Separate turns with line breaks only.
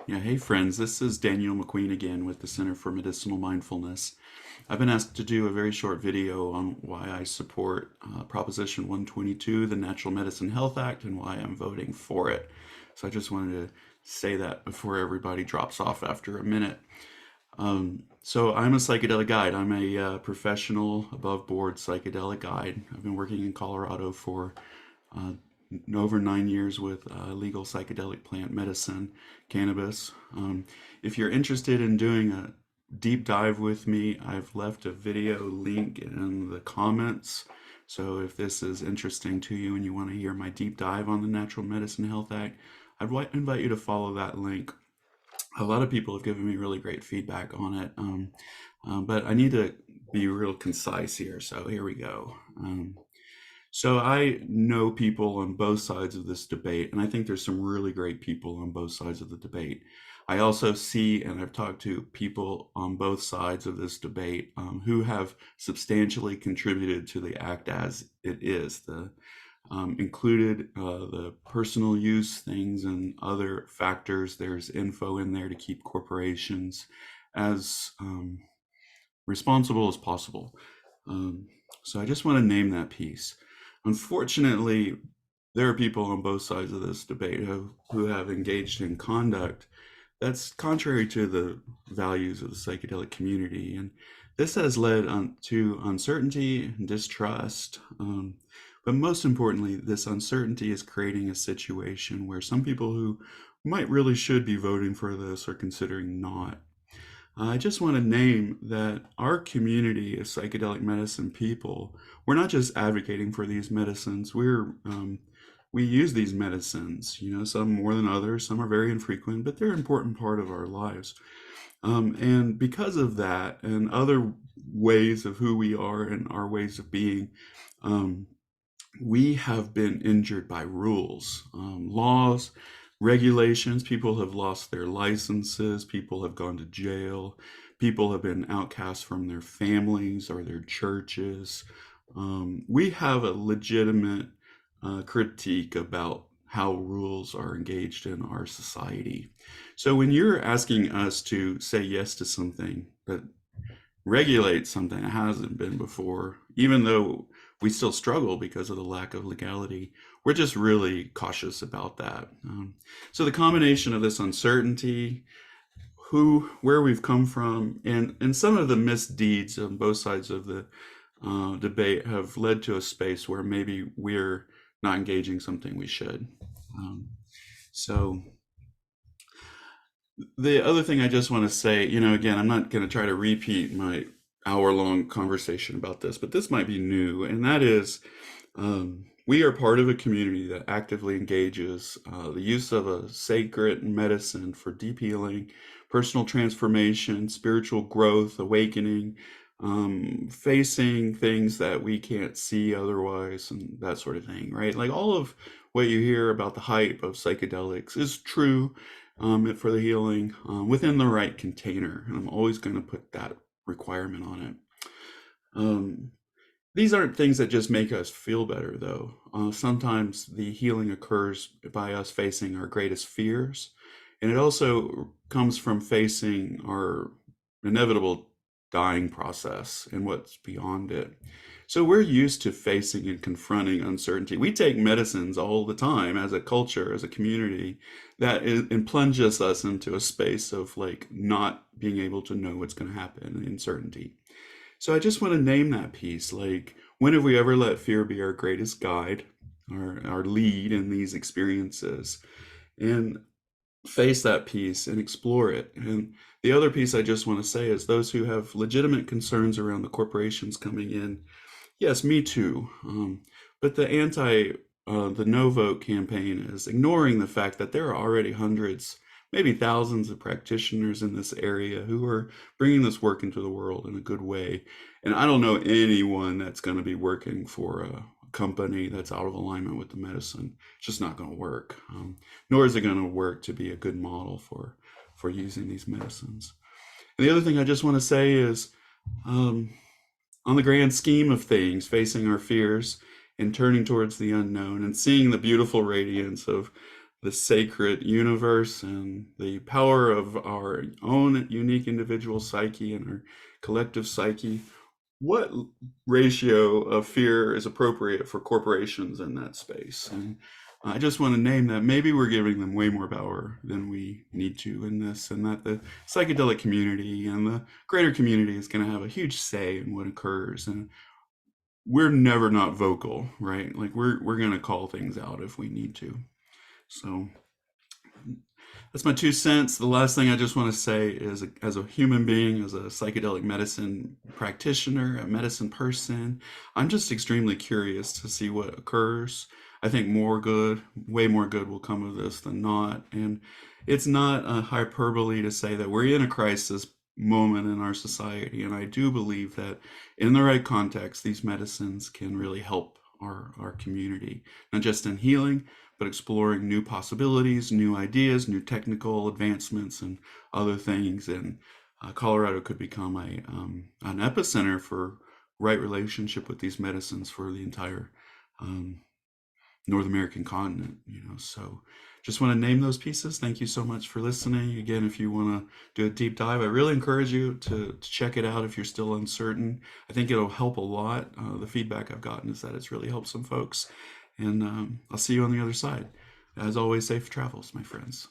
Yeah, hey friends, this is Daniel McQueen again with the Center for Medicinal Mindfulness. I've been asked to do a very short video on why I support Proposition 122, the Natural Medicine Health Act, and why I'm voting for it. So I just wanted to say that before everybody drops off after a minute. So I'm a psychedelic guide. I'm a professional above board psychedelic guide. I've been working in Colorado for uh, over 9 years with legal psychedelic plant medicine, cannabis. If you're interested in doing a deep dive with me, I've left a video link in the comments. So if this is interesting to you and you want to hear my deep dive on the Natural Medicine Health Act, invite you to follow that link. A lot of people have given me really great feedback on it, but I need to be real concise here. So here we go. So I know people on both sides of this debate, and I think there's some really great people on both sides of the debate. I also see, and I've talked to people on both sides of this debate who have substantially contributed to the act as it is. The included the personal use things and other factors. There's info in there to keep corporations as responsible as possible. Um, so I just want to name that piece. Unfortunately, there are people on both sides of this debate who have engaged in conduct that's contrary to the values of the psychedelic community. And this has led to uncertainty and distrust. But most importantly, this uncertainty is creating a situation where some people who might really should be voting for this are considering not. I just want to name that our community of psychedelic medicine people, we're not just advocating for these medicines. We use these medicines. You know, some more than others. Some are very infrequent, but they're an important part of our lives. And because of that, and other ways of who we are and our ways of being, um, we have been injured by rules, laws, regulations. People have lost their licenses. People have gone to jail. People have been outcast from their families or their churches. We have a legitimate critique about how rules are engaged in our society. So when you're asking us to say yes to something that regulate something that hasn't been before, even though we still struggle because of the lack of legality. We're just really cautious about that. So the combination of this uncertainty, where we've come from, and some of the misdeeds on both sides of the debate have led to a space where maybe we're not engaging something we should. Um, so the other thing I just want to say, again, I'm not going to try to repeat my hour-long conversation about this, but this might be new, and that is we are part of a community that actively engages the use of a sacred medicine for deep healing, personal transformation, spiritual growth, awakening, facing things that we can't see otherwise, and that sort of thing, right? Like all of what you hear about the hype of psychedelics is true for the healing within the right container. And I'm always going to put that requirement on it. Um, these aren't things that just make us feel better, though. Sometimes the healing occurs by us facing our greatest fears, and it also comes from facing our inevitable dying process and what's beyond it. So we're used to facing and confronting uncertainty. We take medicines all the time as a culture, as a community, and plunges us into a space of like not being able to know what's going to happen, uncertainty. So I just want to name that piece. Like, when have we ever let fear be our greatest guide, our lead in these experiences? And face that piece and explore it. And the other piece I just want to say is those who have legitimate concerns around the corporations coming in, yes, me too. But the no vote campaign is ignoring the fact that there are already hundreds, maybe thousands of practitioners in this area who are bringing this work into the world in a good way. And I don't know anyone that's going to be working for a company that's out of alignment with the medicine. It's just not going to work. Nor is it going to work to be a good model for using these medicines. And the other thing I just want to say is, um, on the grand scheme of things, facing our fears and turning towards the unknown and seeing the beautiful radiance of the sacred universe and the power of our own unique individual psyche and our collective psyche, what ratio of fear is appropriate for corporations in that space? And I just want to name that maybe we're giving them way more power than we need to in this, and that the psychedelic community and the greater community is going to have a huge say in what occurs. And we're never not vocal, right? Like we're going to call things out if we need to. So that's my 2 cents. The last thing I just want to say is, as a human being, as a psychedelic medicine practitioner, a medicine person, I'm just extremely curious to see what occurs. I think more good, way more good will come of this than not. And it's not a hyperbole to say that we're in a crisis moment in our society. And I do believe that in the right context, these medicines can really help our community, not just in healing, but exploring new possibilities, new ideas, new technical advancements, and other things. And Colorado could become an epicenter for right relationship with these medicines for the entire um, North American continent. So just want to name those pieces. Thank you so much for listening. Again, if you want to do a deep dive, I really encourage you to check it out if you're still uncertain. I think it'll help a lot. The feedback I've gotten is that it's really helped some folks. And I'll see you on the other side. As always, safe travels, my friends.